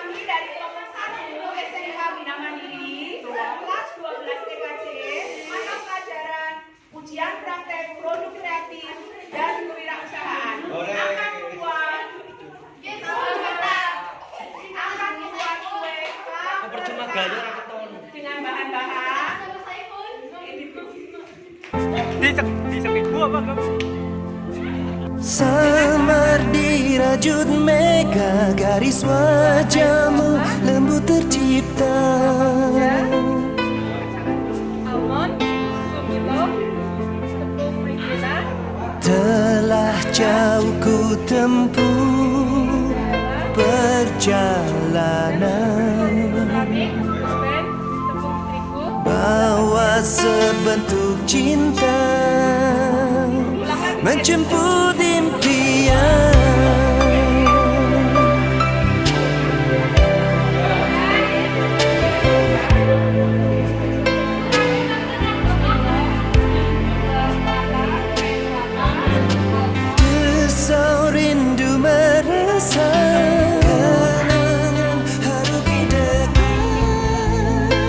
kami dari kelompok 1 SMK Bina Mandiri kelas 12 TKC mata pelajaran ujian praktek produk kreatif dan kewirausahaan akan membuat kue kue dengan bahan-bahan Di sepiku apa kamu? Samar dirajut mega, garis wajahmu lembut tercipta. almond, sumilo, tepung maizena, Telah jauh ku tempuh perjalanan, keramik, pen, tepung terigu, bawa sebentuk cinta menjemput